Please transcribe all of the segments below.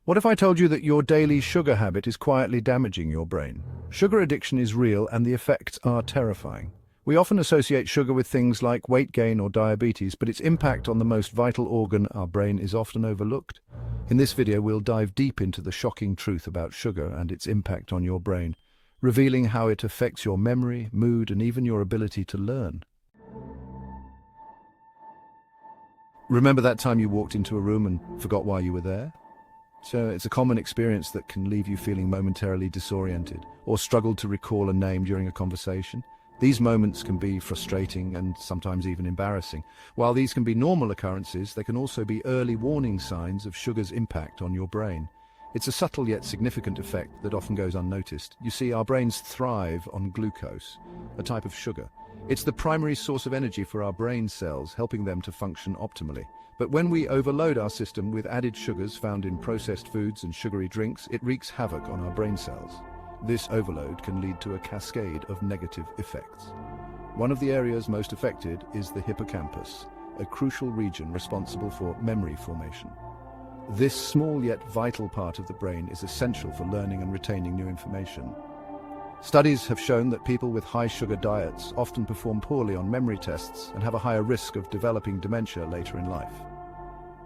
What if I told you that your daily sugar habit is quietly damaging your brain? Sugar addiction is real and the effects are terrifying. We often associate sugar with things like weight gain or diabetes, but its impact on the most vital organ, our brain, is often overlooked. In this video, we'll dive deep into the shocking truth about sugar and its impact on your brain, revealing how it affects your memory, mood, and even your ability to learn. Remember that time you walked into a room and forgot why you were there? So it's a common experience that can leave you feeling momentarily disoriented or struggle to recall a name during a conversation. These moments can be frustrating and sometimes even embarrassing. While these can be normal occurrences, they can also be early warning signs of sugar's impact on your brain. It's a subtle yet significant effect that often goes unnoticed. You see, our brains thrive on glucose, a type of sugar. It's the primary source of energy for our brain cells, helping them to function optimally. But when we overload our system with added sugars found in processed foods and sugary drinks, it wreaks havoc on our brain cells. This overload can lead to a cascade of negative effects. One of the areas most affected is the hippocampus, a crucial region responsible for memory formation. This small yet vital part of the brain is essential for learning and retaining new information. Studies have shown that people with high sugar diets often perform poorly on memory tests and have a higher risk of developing dementia later in life.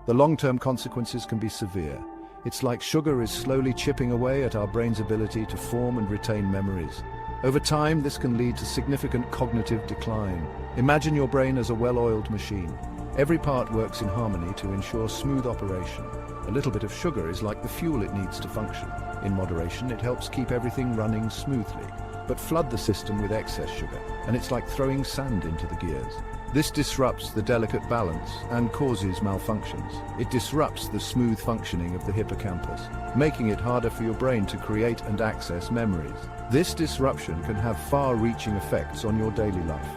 The long-term consequences can be severe. It's like sugar is slowly chipping away at our brain's ability to form and retain memories. Over time, this can lead to significant cognitive decline. Imagine your brain as a well-oiled machine. Every part works in harmony to ensure smooth operation. A little bit of sugar is like the fuel it needs to function. In moderation, it helps keep everything running smoothly. But flood the system with excess sugar, and it's like throwing sand into the gears. This disrupts the delicate balance and causes malfunctions. It disrupts the smooth functioning of the hippocampus, making it harder for your brain to create and access memories. This disruption can have far-reaching effects on your daily life.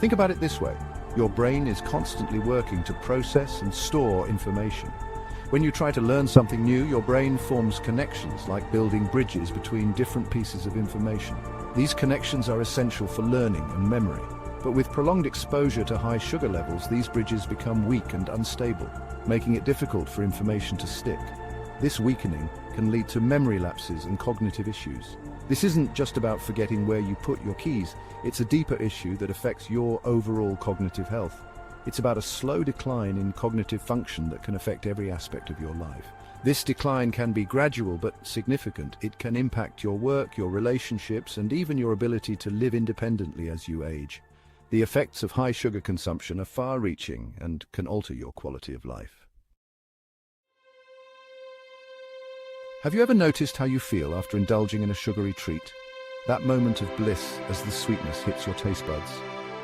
Think about it this way. Your brain is constantly working to process and store information. When you try to learn something new, your brain forms connections, like building bridges between different pieces of information. These connections are essential for learning and memory. But with prolonged exposure to high sugar levels, these bridges become weak and unstable, making it difficult for information to stick. This weakening can lead to memory lapses and cognitive issues. This isn't just about forgetting where you put your keys, it's a deeper issue that affects your overall cognitive health. It's about a slow decline in cognitive function that can affect every aspect of your life. This decline can be gradual but significant. It can impact your work, your relationships, and even your ability to live independently as you age. The effects of high sugar consumption are far-reaching and can alter your quality of life. Have you ever noticed how you feel after indulging in a sugary treat? That moment of bliss as the sweetness hits your taste buds.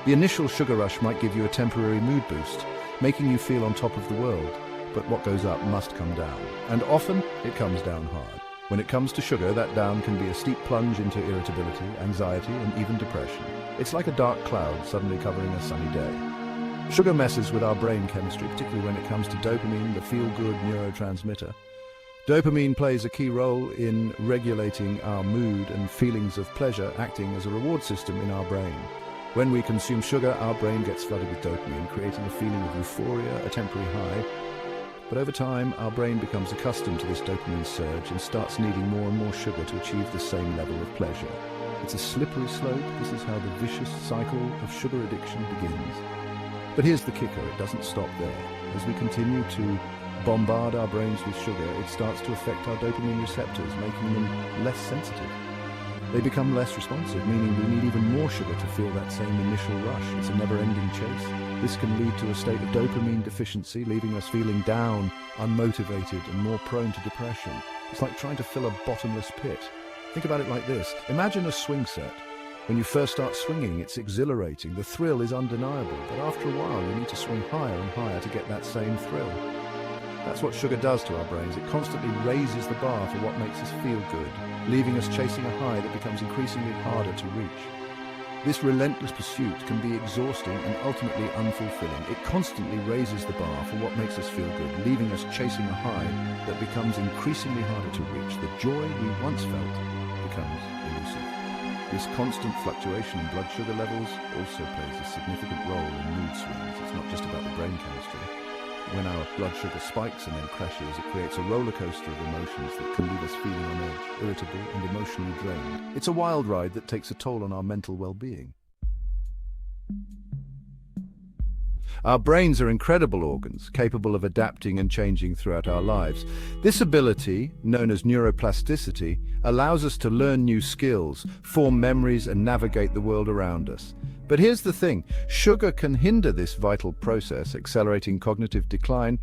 The initial sugar rush might give you a temporary mood boost, making you feel on top of the world. But what goes up must come down, and often it comes down hard. When it comes to sugar, that down can be a steep plunge into irritability, anxiety, and even depression. It's like a dark cloud suddenly covering a sunny day. Sugar messes with our brain chemistry, particularly when it comes to dopamine, the feel-good neurotransmitter. Dopamine plays a key role in regulating our mood and feelings of pleasure, acting as a reward system in our brain. When we consume sugar, our brain gets flooded with dopamine, creating a feeling of euphoria, a temporary high. But over time, our brain becomes accustomed to this dopamine surge and starts needing more and more sugar to achieve the same level of pleasure. It's a slippery slope. This is how the vicious cycle of sugar addiction begins. But here's the kicker, it doesn't stop there. As we continue to bombard our brains with sugar, it starts to affect our dopamine receptors, making them less sensitive. They become less responsive, meaning we need even more sugar to feel that same initial rush. It's a never-ending chase. This can lead to a state of dopamine deficiency, leaving us feeling down, unmotivated, and more prone to depression. It's like trying to fill a bottomless pit. Think about it like this. Imagine a swing set. When you first start swinging, it's exhilarating. The thrill is undeniable, but after a while, you need to swing higher and higher to get that same thrill. That's what sugar does to our brains. It constantly raises the bar for what makes us feel good, leaving us chasing a high that becomes increasingly harder to reach. This relentless pursuit can be exhausting and ultimately unfulfilling. It constantly raises the bar for what makes us feel good, leaving us chasing a high that becomes increasingly harder to reach. The joy we once felt becomes elusive. This constant fluctuation in blood sugar levels also plays a significant role in mood swings. It's not just about the brain chemistry. When our blood sugar spikes and then crashes, it creates a roller coaster of emotions that can leave us feeling on edge, irritable and emotionally drained. It's a wild ride that takes a toll on our mental well-being. Our brains are incredible organs, capable of adapting and changing throughout our lives. This ability, known as neuroplasticity, allows us to learn new skills, form memories, and navigate the world around us. But here's the thing, sugar can hinder this vital process, accelerating cognitive decline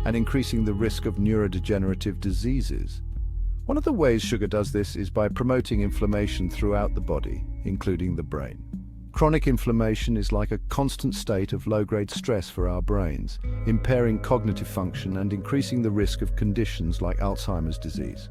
and increasing the risk of neurodegenerative diseases. One of the ways sugar does this is by promoting inflammation throughout the body, including the brain. Chronic inflammation is like a constant state of low-grade stress for our brains, impairing cognitive function and increasing the risk of conditions like Alzheimer's disease.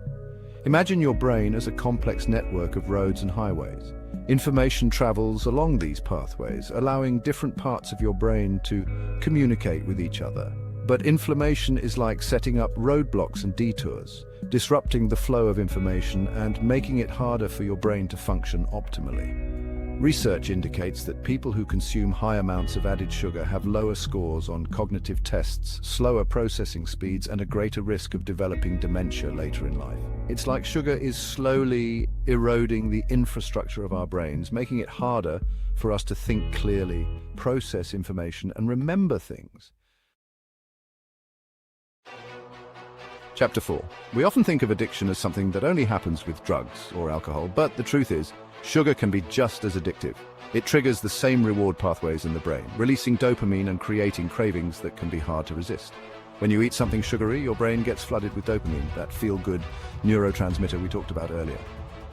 Imagine your brain as a complex network of roads and highways. Information travels along these pathways, allowing different parts of your brain to communicate with each other. But inflammation is like setting up roadblocks and detours, disrupting the flow of information and making it harder for your brain to function optimally. Research indicates that people who consume high amounts of added sugar have lower scores on cognitive tests, slower processing speeds, and a greater risk of developing dementia later in life. It's like sugar is slowly eroding the infrastructure of our brains, making it harder for us to think clearly, process information, and remember things. Chapter 4. We often think of addiction as something that only happens with drugs or alcohol, but the truth is, sugar can be just as addictive. It triggers the same reward pathways in the brain, releasing dopamine and creating cravings that can be hard to resist. When you eat something sugary, your brain gets flooded with dopamine, that feel-good neurotransmitter we talked about earlier.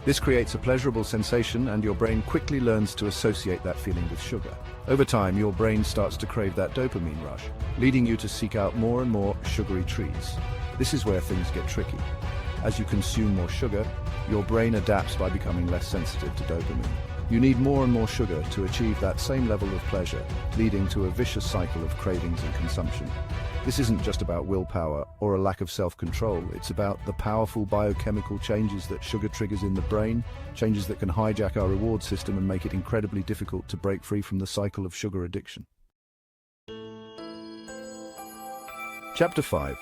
This creates a pleasurable sensation, and your brain quickly learns to associate that feeling with sugar. Over time, your brain starts to crave that dopamine rush, leading you to seek out more and more sugary treats. This is where things get tricky. As you consume more sugar, your brain adapts by becoming less sensitive to dopamine. You need more and more sugar to achieve that same level of pleasure, leading to a vicious cycle of cravings and consumption. This isn't just about willpower or a lack of self-control. It's about the powerful biochemical changes that sugar triggers in the brain, changes that can hijack our reward system and make it incredibly difficult to break free from the cycle of sugar addiction. Chapter 5.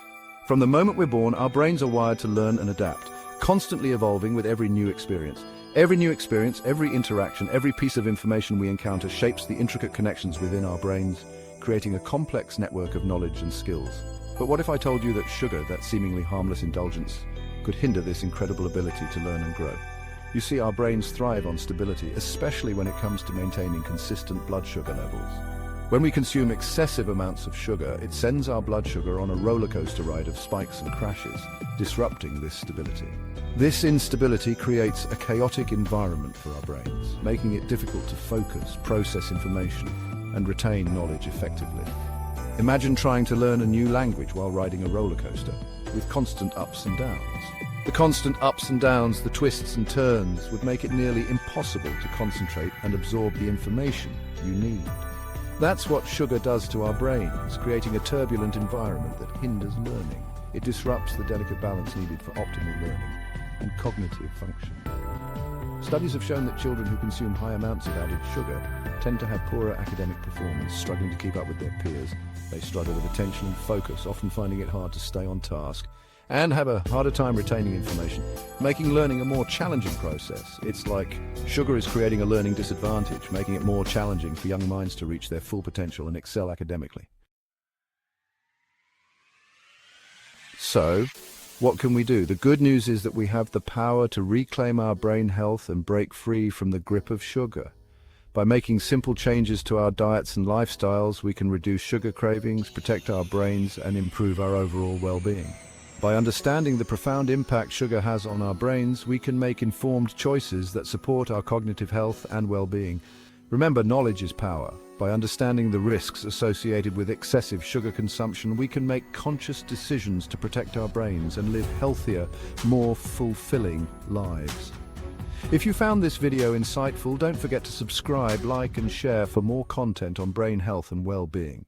From the moment we're born, our brains are wired to learn and adapt, constantly evolving with every new experience. Every new experience, every interaction, every piece of information we encounter shapes the intricate connections within our brains, creating a complex network of knowledge and skills. But what if I told you that sugar, that seemingly harmless indulgence, could hinder this incredible ability to learn and grow? You see, our brains thrive on stability, especially when it comes to maintaining consistent blood sugar levels. When we consume excessive amounts of sugar, it sends our blood sugar on a roller coaster ride of spikes and crashes, disrupting this stability. This instability creates a chaotic environment for our brains, making it difficult to focus, process information, and retain knowledge effectively. Imagine trying to learn a new language while riding a roller coaster, with constant ups and downs. The constant ups and downs, the twists and turns, would make it nearly impossible to concentrate and absorb the information you need. That's what sugar does to our brains, creating a turbulent environment that hinders learning. It disrupts the delicate balance needed for optimal learning and cognitive function. Studies have shown that children who consume high amounts of added sugar tend to have poorer academic performance, struggling to keep up with their peers. They struggle with attention and focus, often finding it hard to stay on task, and have a harder time retaining information, making learning a more challenging process. It's like sugar is creating a learning disadvantage, making it more challenging for young minds to reach their full potential and excel academically. So, what can we do? The good news is that we have the power to reclaim our brain health and break free from the grip of sugar. By making simple changes to our diets and lifestyles, we can reduce sugar cravings, protect our brains, and improve our overall well-being. By understanding the profound impact sugar has on our brains, we can make informed choices that support our cognitive health and well-being. Remember, knowledge is power. By understanding the risks associated with excessive sugar consumption, we can make conscious decisions to protect our brains and live healthier, more fulfilling lives. If you found this video insightful, don't forget to subscribe, like, and share for more content on brain health and well-being.